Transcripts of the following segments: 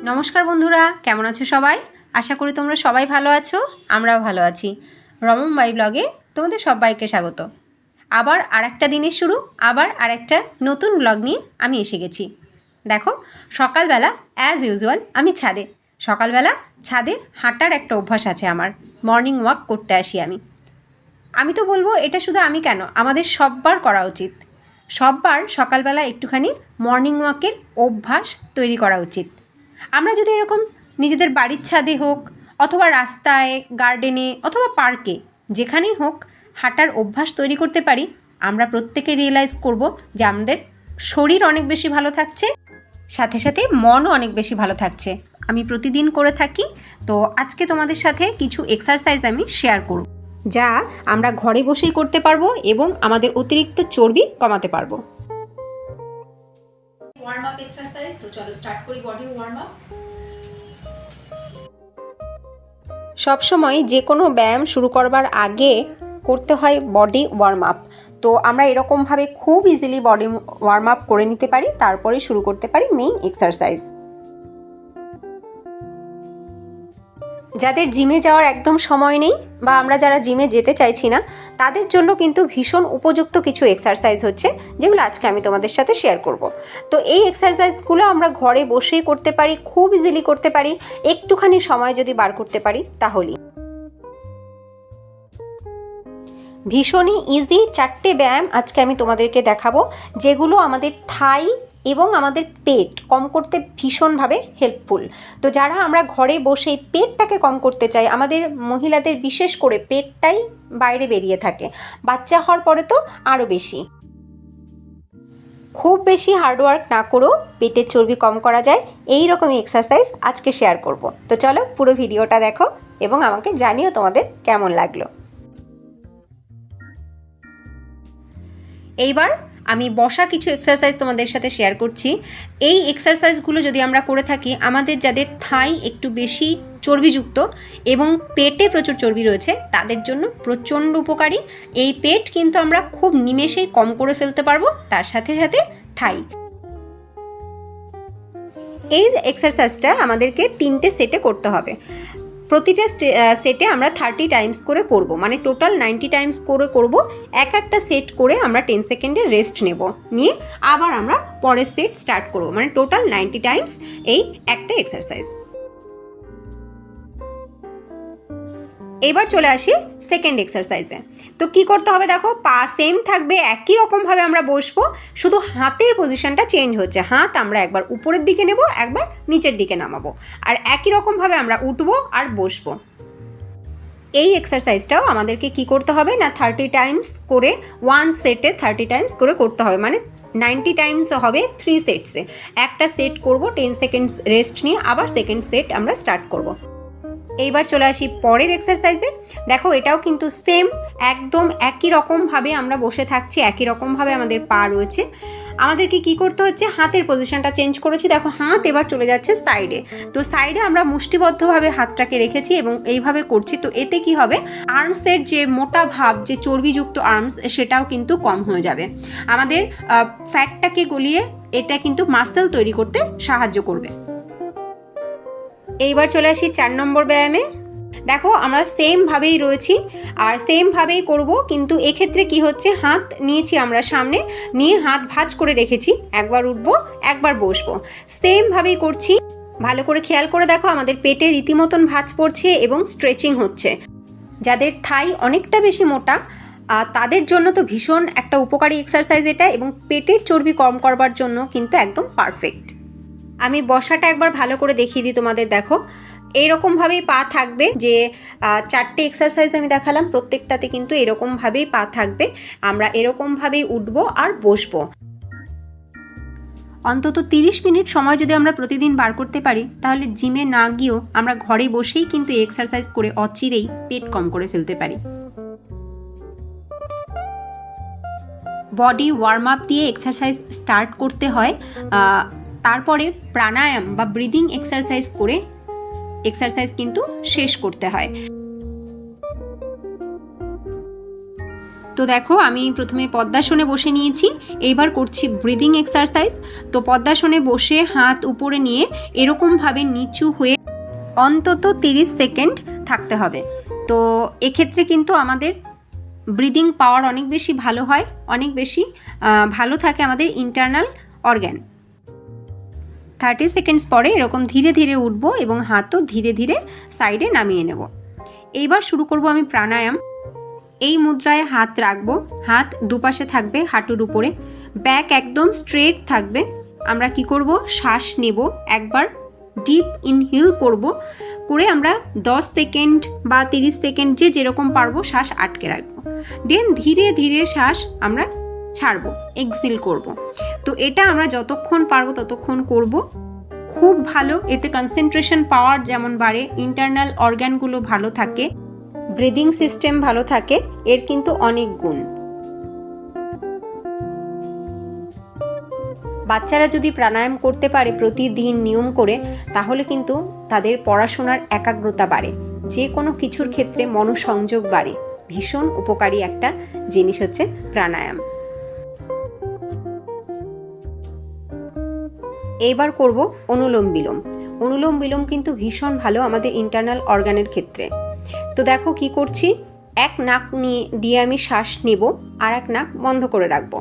নমস্কার বন্ধুরা, কেমন আছো সবাই? আশা করি তোমরা সবাই ভালো আছো, আমরাও ভালো আছি। রমনবাই ব্লগে তোমাদের সবাইকে স্বাগত। আবার আরেকটা দিনের শুরু, আবার আরেকটা নতুন ব্লগ নিয়ে আমি এসে গেছি। দেখো, সকালবেলা অ্যাজ ইউজুয়াল আমি সকালবেলা ছাদে হাঁটার একটা অভ্যাস আছে আমার। মর্নিং ওয়াক করতে আসি আমি তো বলবো এটা শুধু আমি কেন, আমাদের সববার করা উচিত। সববার সকালবেলা একটুখানি মর্নিং ওয়াকের অভ্যাস তৈরি করা উচিত। আমরা যদি এরকম নিজেদের বাড়ির ছাদে হোক অথবা রাস্তায়, গার্ডেনে অথবা পার্কে, যেখানেই হোক হাঁটার অভ্যাস তৈরি করতে পারি, আমরা প্রত্যেকে রিয়েলাইজ করব যে আমাদের শরীর অনেক বেশি ভালো থাকছে, সাথে সাথে মনও অনেক বেশি ভালো থাকছে। আমি প্রতিদিন করে থাকি, তো আজকে তোমাদের সাথে কিছু এক্সারসাইজ আমি শেয়ার করব, যা আমরা ঘরে বসেই করতে পারবো এবং আমাদের অতিরিক্ত চর্বি কমাতে পারবো। ওয়ার্ম আপ এক্সারসাইজ, তো চলো স্টার্ট করি বডি ওয়ার্ম আপ। সবসময় যে কোনো ব্যায়াম শুরু করবার আগে করতে হয় বডি ওয়ার্ম আপ। তো আমরা এরকমভাবে খুব ইজিলি বডি ওয়ার্ম আপ করে নিতে পারি, তারপরে শুরু করতে পারি মেইন এক্সারসাইজ। যাদের জিমে যাওয়ার একদম সময় নেই বা আমরা যারা জিমে যেতে চাইছি না, তাদের জন্য কিন্তু ভীষণ উপযুক্ত কিছু এক্সারসাইজ হচ্ছে, যেগুলো আজকে আমি তোমাদের সাথে শেয়ার করব। তো এই এক্সারসাইজগুলো আমরা ঘরে বসেই করতে পারি, খুব ইজিলি করতে পারি, একটুখানি সময় যদি বার করতে পারি তাহলেই। ভীষণই ইজি 4টে ব্যায়াম আজকে আমি তোমাদেরকে দেখাবো, যেগুলো আমাদের থাই এবং আমাদের পেট কম করতে ভীষণভাবে হেল্পফুল। তো যারা আমরা ঘরে বসে পেটটাকে কম করতে চাই, আমাদের মহিলাদের বিশেষ করে পেটটাই বাইরে বেরিয়ে থাকে, বাচ্চা হওয়ার পরে তো আরও বেশি। খুব বেশি হার্ডওয়ার্ক না করেও পেটের চর্বি কম করা যায়, এই রকমই এক্সারসাইজ আজকে শেয়ার করব। তো চলো পুরো ভিডিওটা দেখো এবং আমাকে জানিও তোমাদের কেমন লাগলো। এইবার আমি বসা কিছু এক্সারসাইজ তোমাদের সাথে শেয়ার করছি। এই এক্সারসাইজগুলো যদি আমরা করে থাকি, আমাদের যাদের থাই একটু বেশি চর্বিযুক্ত এবং পেটে প্রচুর চর্বি রয়েছে, তাদের জন্য প্রচণ্ড উপকারী। এই পেট কিন্তু আমরা খুব নিমেষেই কম করে ফেলতে পারবো, তার সাথে সাথে থাই। এই এক্সারসাইজটা আমাদেরকে 3টে সেটে করতে হবে। প্রতিটা সেটে আমরা 30 টাইমস করে করব, মানে টোটাল 90 টাইমস করে করব। একটা সেট করে আমরা 10 সেকেন্ডের রেস্ট নিয়ে আবার আমরা পরের সেট স্টার্ট করব, মানে টোটাল 90 টাইমস এই একটা এক্সারসাইজ। এবার চলে আসি সেকেন্ড এক্সারসাইজে। তো কি করতে হবে দেখো, পা সেম থাকবে, একই রকমভাবে আমরা বসবো, শুধু হাতের পজিশনটা চেঞ্জ হচ্ছে। হাত আমরা একবার উপরের দিকে নেব, একবার নিচের দিকে নামাবো, আর একই রকমভাবে আমরা উঠবো আর বসবো। এই এক্সারসাইজটাও আমাদেরকে কি করতে হবে না, 30 টাইমস করে ওয়ান সেটে 30 টাইমস করে করতে হবে, মানে 90 টাইমস হবে 3 সেটসে। একটা সেট করব, 10 সেকেন্ডস রেস্ট নিয়ে আবার সেকেন্ড সেট আমরা স্টার্ট করব। এইবার চলে আসি পরের এক্সারসাইজে। দেখো, এটাও কিন্তু সেম, একদম একই রকমভাবে আমরা বসে থাকছি, একই রকমভাবে আমাদের পা রয়েছে। আমাদেরকে কি করতে হচ্ছে, হাতের পজিশনটা চেঞ্জ করেছি। দেখো, হাত এবার চলে যাচ্ছে সাইডে। তো সাইডে আমরা মুষ্টিবদ্ধভাবে হাতটাকে রেখেছি এবং এইভাবে করছি। তো এতে কি হবে, আর্মসের যে মোটা ভাব, যে চর্বিযুক্ত আর্মস, সেটাও কিন্তু কম হয়ে যাবে। আমাদের ফ্যাটটাকে গলিয়ে এটা কিন্তু মাসেল তৈরি করতে সাহায্য করবে। এইবার চলে আসি 4 নম্বর ব্যায়ামে। দেখো, আমরা সেমভাবেই রয়েছি আর সেমভাবেই করব, কিন্তু এক্ষেত্রে কি হচ্ছে, হাত নিয়েছি আমরা সামনে, নিয়ে হাত ভাঁজ করে রেখেছি, একবার উঠবো একবার বসবো, সেমভাবেই করছি। ভালো করে খেয়াল করে দেখো, আমাদের পেটে রীতিমতন ভাঁজ পড়ছে এবং স্ট্রেচিং হচ্ছে। যাদের থাই অনেকটা বেশি মোটা, তাদের জন্য তো ভীষণ একটা উপকারী এক্সারসাইজ এটা, এবং পেটের চর্বি কম করবার জন্য কিন্তু একদম পারফেক্ট। আমি বসাটা একবার ভালো করে দেখিয়ে দিই তোমাদের। দেখো, এইরকমভাবেই পা থাকবে, যে 4টে এক্সারসাইজ আমি দেখালাম, প্রত্যেকটাতে কিন্তু এরকমভাবেই পা থাকবে। আমরা এরকমভাবেই উঠবো আর বসবো। অন্তত 30 মিনিট সময় যদি আমরা প্রতিদিন বার করতে পারি, তাহলে জিমে না গিয়েও আমরা ঘরে বসেই কিন্তু এক্সারসাইজ করে অচিরেই পেট কম করে ফেলতে পারি। বডি ওয়ার্ম আপ দিয়ে এক্সারসাইজ স্টার্ট করতে হয়, তারপরে প্রাণায়াম বা ব্রিদিং এক্সারসাইজ করে এক্সারসাইজ কিন্তু শেষ করতে হয়। তো দেখো আমি প্রথমে পদ্মাসনে বসে নিয়েছি, এইবার করছি ব্রিদিং এক্সারসাইজ। তো পদ্মাসনে বসে হাত উপরে নিয়ে এরকমভাবে নিচু হয়ে অন্তত 30 সেকেন্ড থাকতে হবে। তো এক্ষেত্রে কিন্তু আমাদের ব্রিদিং পাওয়ার অনেক বেশি ভালো হয়, অনেক বেশি ভালো থাকে আমাদের ইন্টারনাল অর্গ্যান। 30 সেকেন্ডস পরে এরকম ধীরে ধীরে উঠবো এবং হাতও ধীরে ধীরে সাইডে নামিয়ে নেব। এইবার শুরু করব আমি প্রাণায়াম। এই মুদ্রায় হাত রাখবো, হাত দুপাশে থাকবে হাঁটুর উপরে, ব্যাক একদম স্ট্রেট থাকবে। আমরা কি করব, শ্বাস নেব, একবার ডিপ ইনহেল করব, করে আমরা 10 সেকেন্ড বা 30 সেকেন্ড যে যেরকম পারবো শ্বাস আটকে রাখবো। দেন ধীরে ধীরে শ্বাস আমরা ছাড়বো, এক্সহেল করব। তো এটা আমরা যতক্ষণ পারবো ততক্ষণ করব। খুব ভালো, এতে কনসেন্ট্রেশন পাওয়ার যেমন বাড়ে, ইন্টারনাল অর্গ্যানগুলো ভালো থাকে, ব্রিদিং সিস্টেম ভালো থাকে, এর কিন্তু অনেক গুণ। বাচ্চারা যদি প্রাণায়াম করতে পারে প্রতিদিন নিয়ম করে, তাহলে কিন্তু তাদের পড়াশোনার একাগ্রতা বাড়ে, যে কোনো কিছুর ক্ষেত্রে মনোসংযোগ বাড়ে। ভীষণ উপকারী একটা জিনিস হচ্ছে প্রাণায়াম। এবার করব অনুলোম বিলোম। অনুলোম বিলোম কিন্তু ভীষণ ভালো আমাদের ইন্টারনাল অর্গানের ক্ষেত্রে। তো দেখো কি করছি, এক নাক দিয়ে আমি শ্বাস নেব, আর এক নাক বন্ধ করে রাখবো।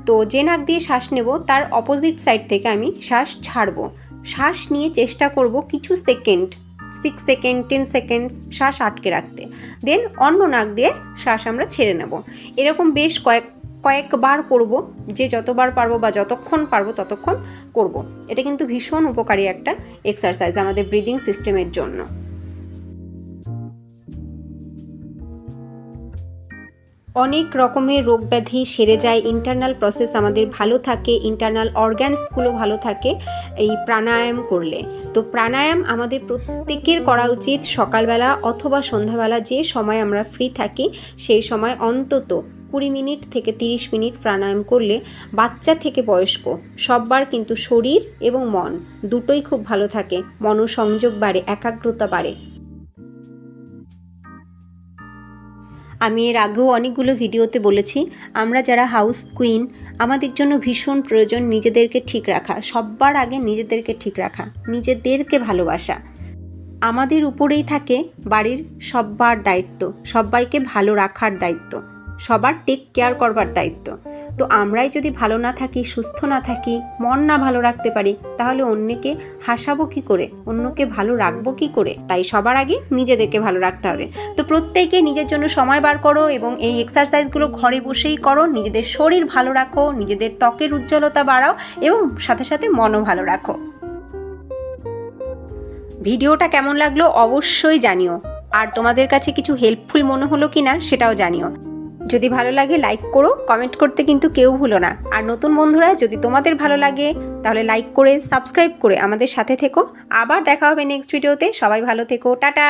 তো যে নাক দিয়ে শ্বাস নেব তার অপোজিট সাইড থেকে আমি শ্বাস ছাড়বো। শ্বাস নিয়ে চেষ্টা করব কিছু সেকেন্ড, 6 সেকেন্ড 10 সেকেন্ডস শ্বাস আটকে রাখতে, দেন অন্য নাক দিয়ে শ্বাস আমরা ছেড়ে নেব। এরকম বেশ কয়েকবার করব, যে যতবার পারবো বা যতক্ষণ পারবো ততক্ষণ করব। এটা কিন্তু ভীষণ উপকারী একটা এক্সারসাইজ আমাদের ব্রিদিং সিস্টেমের জন্য। অনেক রকমের রোগ ব্যাধি সেরে যায়, ইন্টারনাল প্রসেস আমাদের ভালো থাকে, ইন্টারনাল অর্গ্যানসগুলো ভালো থাকে এই প্রাণায়াম করলে। তো প্রাণায়াম আমাদের প্রত্যেকের করা উচিত, সকালবেলা অথবা সন্ধ্যাবেলা যে সময় আমরা ফ্রি থাকি সেই সময় অন্তত 20 মিনিট থেকে 30 মিনিট প্রাণায়াম করলে বাচ্চা থেকে বয়স্ক সববার কিন্তু শরীর এবং মন দুটোই খুব ভালো থাকে, মনোসংযোগ বাড়ে, একাগ্রতা বাড়ে। আমি এর আগেও অনেকগুলো ভিডিওতে বলেছি, আমরা যারা হাউস কুইন আমাদের জন্য ভীষণ প্রয়োজন নিজেদেরকে ঠিক রাখা, সবার আগে নিজেদেরকে ঠিক রাখা, নিজেদেরকে ভালোবাসা। আমাদের উপরেই থাকে বাড়ির সবার দায়িত্ব, সবাইকে ভালো রাখার দায়িত্ব, সবার টেক কেয়ার করবার দায়িত্ব। তো আমরাই যদি ভালো না থাকি, সুস্থ না থাকি, মন না ভালো রাখতে পারি, তাহলে অন্যকে হাসাবো কী করে, অন্যকে ভালো রাখবো কী করে? তাই সবার আগে নিজেদেরকে ভালো রাখতে হবে। তো প্রত্যেকে নিজের জন্য সময় বার করো এবং এই এক্সারসাইজগুলো ঘরে বসেই করো, নিজেদের শরীর ভালো রাখো, নিজেদের ত্বকের উজ্জ্বলতা বাড়াও এবং সাথে সাথে মনও ভালো রাখো। ভিডিওটা কেমন লাগলো অবশ্যই জানিও, আর তোমাদের কাছে কিছু হেল্পফুল মনে হলো কিনা সেটাও জানিও। যদি ভালো লাগে লাইক করো, কমেন্ট করতে কিন্তু কেউ ভুলো না। আর নতুন বন্ধুরা যদি তোমাদের ভালো লাগে তাহলে লাইক করে সাবস্ক্রাইব করে আমাদের সাথে থেকো। আবার দেখা হবে নেক্সট ভিডিওতে। সবাই ভালো থেকো, টাটা।